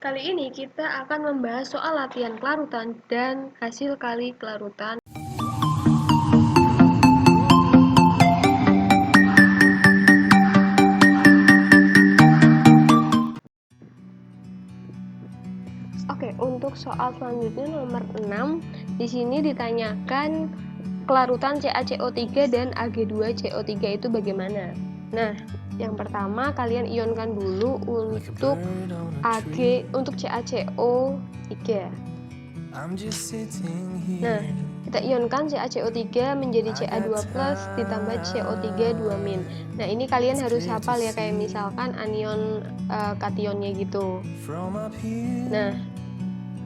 Kali ini kita akan membahas soal latihan kelarutan dan hasil kali kelarutan. Oke, untuk soal selanjutnya nomor 6, di sini ditanyakan kelarutan CaCO3 dan Ag2CO3 itu bagaimana. Nah, yang pertama kalian ionkan dulu untuk CaCO3. Nah, kita ionkan CaCO3 menjadi Ca2+ ditambah CO3 2-. Nah, ini kalian harus hafal ya, kayak misalkan anion kationnya gitu. Nah,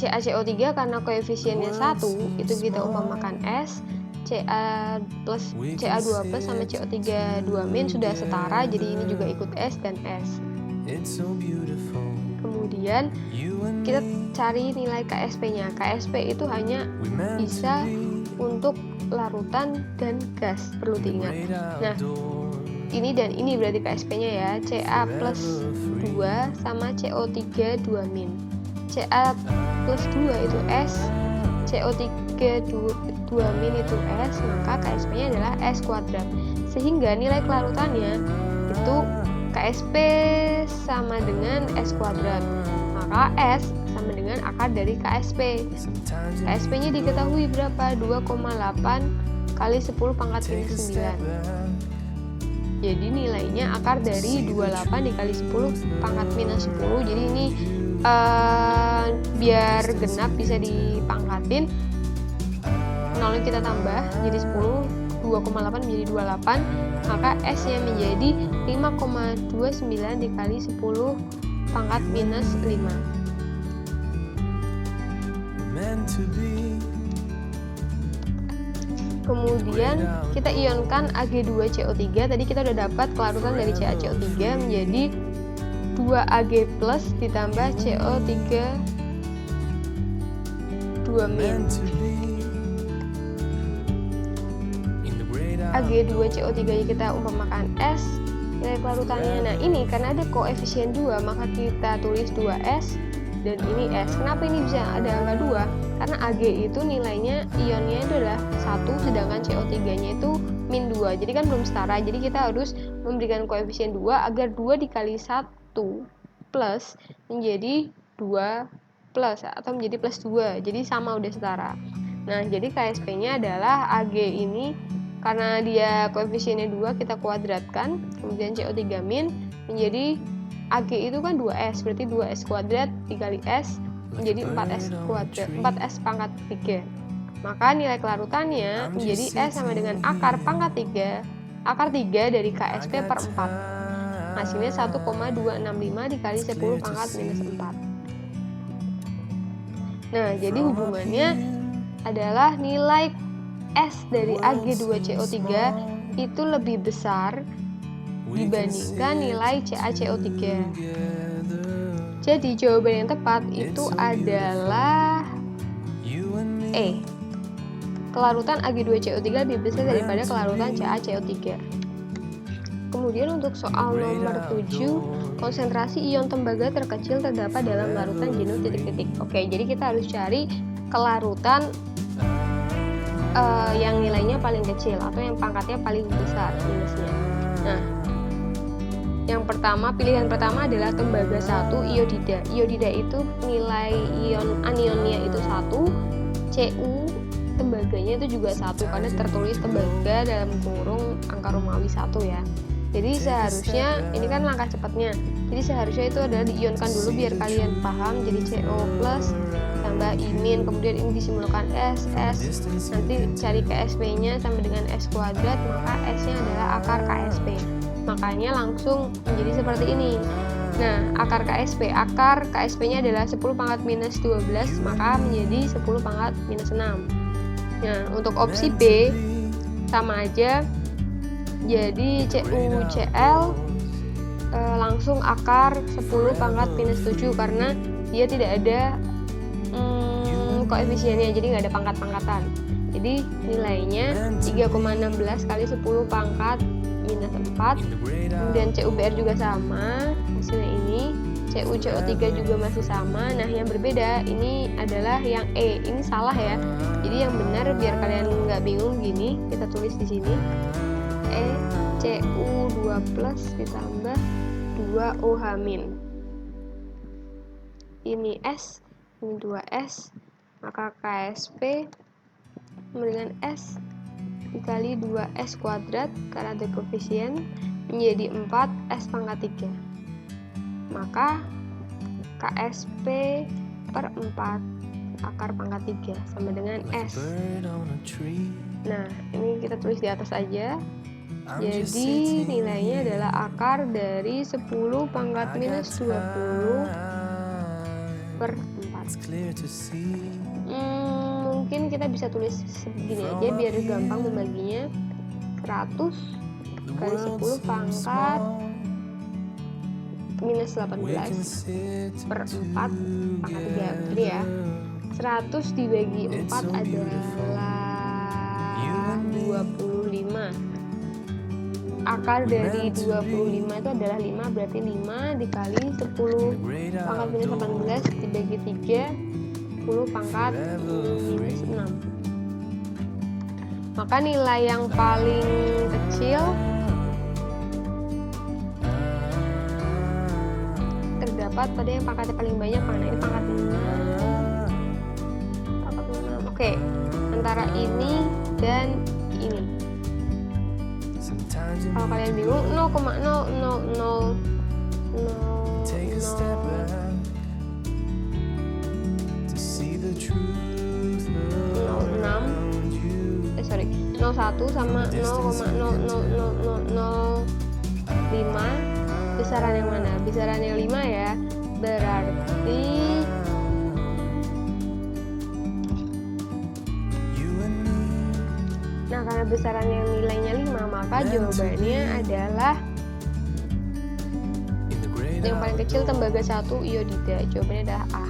CaCO3 karena koefisiennya 1, itu kita umpamakan S, Ca2+ sama CO3 2- sudah setara, jadi ini juga ikut S dan S. Kemudian kita cari nilai KSP-nya. KSP itu hanya bisa untuk larutan dan gas, perlu diingat. Nah, ini dan ini berarti KSP-nya ya, Ca+2 sama CO3 2-. Ca+2 itu S, CO3 2- itu S, maka KSP-nya adalah S². Sehingga nilai kelarutannya itu KSP sama dengan S². Maka S sama dengan akar dari KSP. KSP-nya diketahui berapa? 2,8 kali 10⁻⁹. Jadi nilainya akar dari 28 dikali 10⁻⁻. Jadi ini biar genap bisa dipangkatin, nolnya kita tambah jadi 10, 2,8 menjadi 28, maka S nya menjadi 5,29 dikali 10⁻⁵. Kemudian kita ionkan Ag2CO3. Tadi kita udah dapat kelarutan dari CaCO3 menjadi 2Ag+ ditambah CO3 2-. Ag2CO3 kita umpamakan S, nilai kelarutannya. Nah, ini karena ada koefisien 2, maka kita tulis 2S dan ini S. Kenapa ini bisa ada angka 2? Karena Ag itu nilainya ionnya itu adalah 1, sedangkan CO3-nya itu -2. Jadi kan belum setara. Jadi kita harus memberikan koefisien 2 agar 2 dikali 1 plus menjadi 2 plus atau menjadi +2. Jadi sama, udah setara. Nah, jadi KSP-nya adalah Ag ini karena dia koefisiennya 2, kita kuadratkan, kemudian CO3- menjadi Ag itu kan 2S, berarti 2S² dikali S menjadi 4S². Maka nilai kelarutannya menjadi S sama dengan akar pangkat 3, akar 3 dari KSP per 4. Hasilnya 1,265 dikali 10⁻⁴. Nah, jadi hubungannya adalah nilai S dari Ag2CO3 itu lebih besar dibandingkan nilai CaCO3. Jadi jawaban yang tepat itu adalah E. Kelarutan Ag2CO3 lebih besar daripada kelarutan CaCO3. Kemudian untuk soal nomor 7, konsentrasi ion tembaga terkecil terdapat dalam larutan jenuh titik-titik. Oke, jadi kita harus cari kelarutan yang nilainya paling kecil atau yang pangkatnya paling besar minusnya. Nah, yang pertama, pilihan pertama adalah tembaga 1 iodida. Iodida itu nilai ion anionnya itu 1, Cu tembaganya itu juga 1 karena tertulis tembaga dalam kurung angka Romawi 1 ya. Jadi seharusnya ini kan langkah cepatnya. Jadi seharusnya itu adalah diionkan dulu biar kalian paham. Jadi CO+ tambah imin, kemudian ini disimbolkan S, nanti cari KSP-nya sama dengan S², maka S-nya adalah akar KSP. Makanya langsung menjadi seperti ini. Nah, akar KSP-nya adalah 10⁻⁻12, maka menjadi 10⁻⁻6. Nah, untuk opsi B sama aja, jadi CuCl langsung akar 10⁻⁻7 karena dia tidak ada koefisiennya, jadi nggak ada pangkat-pangkatan. Jadi nilainya 3,16 kali 10⁻⁻4, kemudian CuBr juga sama hasilnya ini CuCO3 juga masih sama. Nah, yang berbeda ini adalah yang E. Ini salah ya. Jadi yang benar biar kalian nggak bingung gini, kita tulis di sini Cu2 plus ditambah 2OH min. Ini S, ini 2S, maka KSP dengan S dikali 2S kuadrat karena ada koefisien menjadi 4S pangkat 3. Maka KSP per 4 akar pangkat 3 sama dengan S. Nah, ini kita tulis di atas aja. Jadi nilainya adalah akar dari 10 pangkat minus 20 per 4. Mungkin kita bisa tulis segini aja biar gampang membaginya. 100 kali 10 pangkat minus 18 per 4 pangkat 3. Jadi ya 100 dibagi 4 adalah 25. Akar dari 25 itu adalah 5, berarti 5 dikali 10 pangkat minus 18 dibagi 3, 10 pangkat minus 6. Maka nilai yang paling kecil terdapat pada yang pangkatnya paling banyak, mana ini pangkat 6. Oke, antara ini dan ini. Kalau kalian bingung, 0,0000006 01 sama 0,00005 besaran yang mana? Besaran yang 5 ya. Berarti nah, karena besaran yang nilainya 5, maka jawabannya adalah yang paling kecil tembaga 1 iodida. Jawabannya adalah A.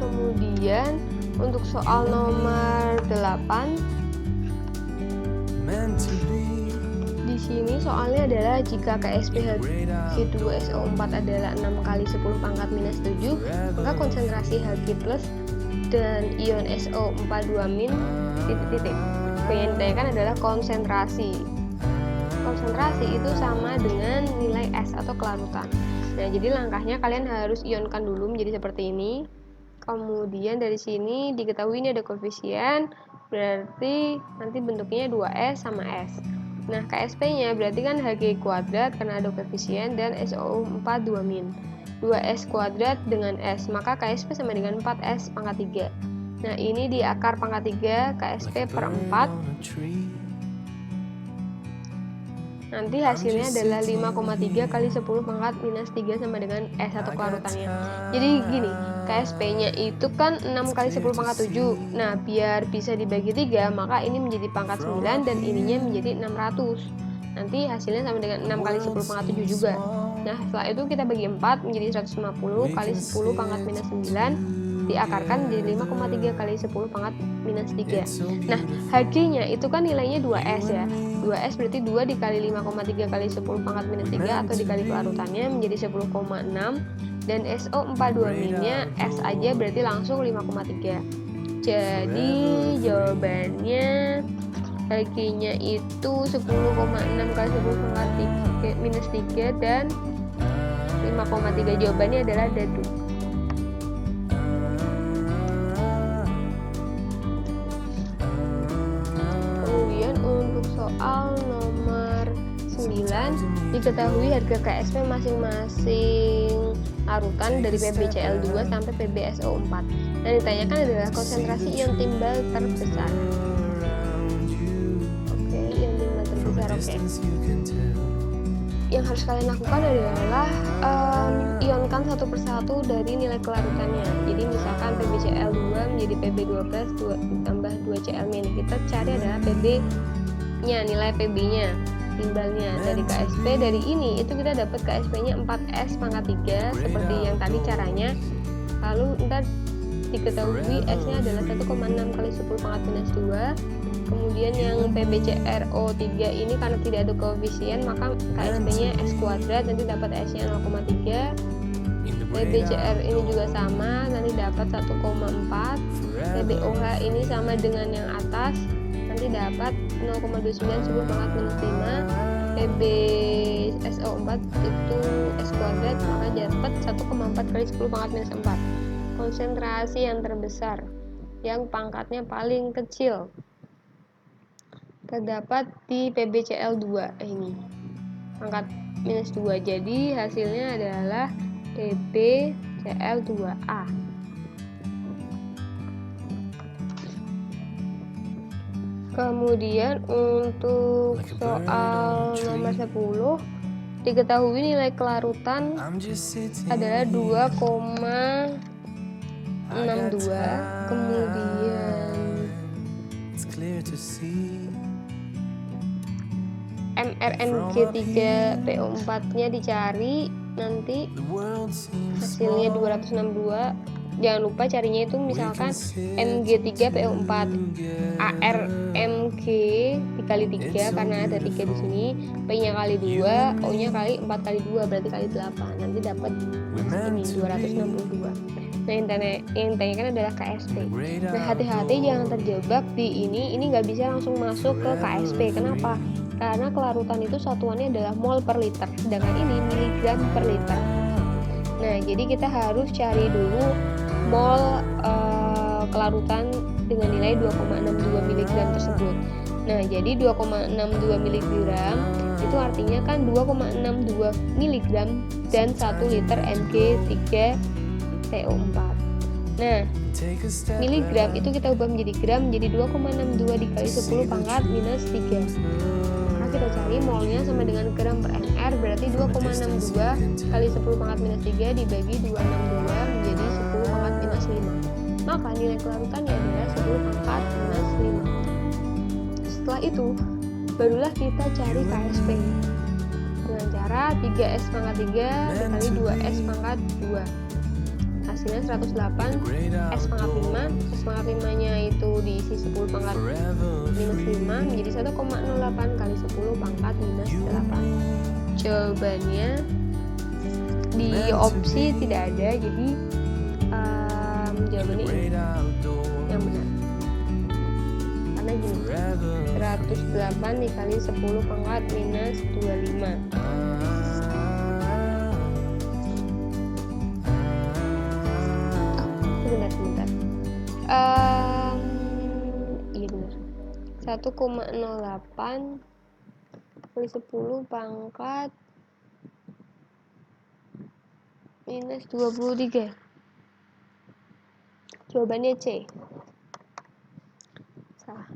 Kemudian untuk soal nomor 8, di sini soalnya adalah jika KSP H2SO4 adalah 6 kali 10 pangkat minus 7, maka konsentrasi Hg plus dan ion SO4 2- titik-titik. Yang ditanyakan adalah konsentrasi. Konsentrasi itu sama dengan nilai S atau kelarutan. Nah, jadi langkahnya kalian harus ionkan dulu menjadi seperti ini. Kemudian dari sini diketahui ini ada koefisien, berarti nanti bentuknya 2S sama S. Nah, KSP-nya berarti kan Hg kuadrat karena ada koefisien dan SO4 2-. 2S kuadrat dengan S, maka KSP sama dengan 4S pangkat 3. Nah, ini di akar pangkat 3 KSP per 4. Nanti hasilnya adalah 5,3 kali 10 pangkat minus 3 sama dengan S atau kelarutannya. Jadi gini, KSP-nya itu kan 6 kali 10 pangkat 7. Nah, biar bisa dibagi 3, maka ini menjadi pangkat 9 dan ininya menjadi 600. Nanti hasilnya sama dengan 6 kali 10 pangkat 7 juga. Nah, setelah itu kita bagi 4 menjadi 150 kali 10 pangkat minus 9 diakarkan menjadi 5,3 kali 10 pangkat minus 3. Nah, Hg-nya itu kan nilainya 2S ya. 2S berarti 2 dikali 5,3 kali 10 pangkat minus 3 atau dikali kelarutannya menjadi 10,6. Dan SO4 2-nya S aja berarti langsung 5,3. Jadi jawabannya Hg-nya itu 10,6 kali 10 pangkat minus 3 dan 5,3. Jawabannya adalah dadu. Soal nomor 9, diketahui harga KSP masing-masing larutan dari PbCl2 sampai PbSO4. Dan ditanyakan adalah konsentrasi ion timbal terbesar. Oke, ion timbal terbesar. Oke. Yang harus kalian lakukan adalah ionkan satu persatu dari nilai kelarutannya. Jadi misalkan PbCl2 menjadi Pb12 ditambah 2Cl-. Kita cari adalah Pb-nya, nilai Pb-nya, timbalnya dari KSP. Dari ini itu kita dapat KSP-nya 4S pangkat 3 seperti yang tadi caranya. Lalu ntar diketahui S-nya adalah 1,6 kali 10 pangkat minus 2 Kemudian yang PBCRO3 ini karena tidak ada koefisien maka KSP-nya S kuadrat, nanti dapat S-nya 0,3. PBCR ini juga sama, nanti dapat 1,4. PBOH ini sama dengan yang atas, nanti dapat 0,29 10 pangkat minus 5. PbSO4 itu S kuadrat, maka dapat 1,4 kali 10 pangkat minus 4. Konsentrasi yang terbesar yang pangkatnya paling kecil terdapat di PbCl2 ini, pangkat minus 2. Jadi hasilnya adalah PbCl2A. Kemudian untuk soal nomor 10, diketahui nilai kelarutan adalah 2,62. Kemudian mRNG3PO4-nya dicari, nanti hasilnya 262. Jangan lupa carinya itu misalkan Mg3PO4, ARMG dikali 3 karena ada 3 di sini, P-nya kali 2, O-nya kali 4 kali 2 berarti kali 8. Nanti dapat ini 262. Nah, yang ditanyakan adalah KSP. Nah, hati-hati jangan terjebak di ini nggak bisa langsung masuk ke KSP. Kenapa? Karena kelarutan itu satuannya adalah mol per liter, sedangkan ini miligram per liter. Nah, jadi kita harus cari dulu mol kelarutan dengan nilai 2,62 mg tersebut. Nah, jadi 2,62 mg itu artinya kan 2,62 mg dan 1 liter Mg3PO4. Nah, miligram itu kita ubah menjadi gram, jadi 2,62 dikali 10 pangkat minus 3. Maka kita cari molnya sama dengan gram per mr, berarti 2,62 kali 10 pangkat minus 3 dibagi 262 menjadi 10 pangkat minus 5. Maka nilai kelarutannya adalah 10 pangkat minus 5. Setelah itu, barulah kita cari KSP dengan cara 3S pangkat 3 dikali 2S pangkat 2. Hasilnya 108. S pangkat 5, S pangkat 5 nya itu diisi 10 pangkat minus 5 menjadi 1,08 kali 10 pangkat minus 8. Jawabannya di opsi tidak ada, jadi jawabannya ini yang benar. Karena gini, 108 dikali 10 pangkat minus 25. Sebentar. Iya benar. 1,08 kali 10 pangkat minus 23. Jawabannya C. Salah.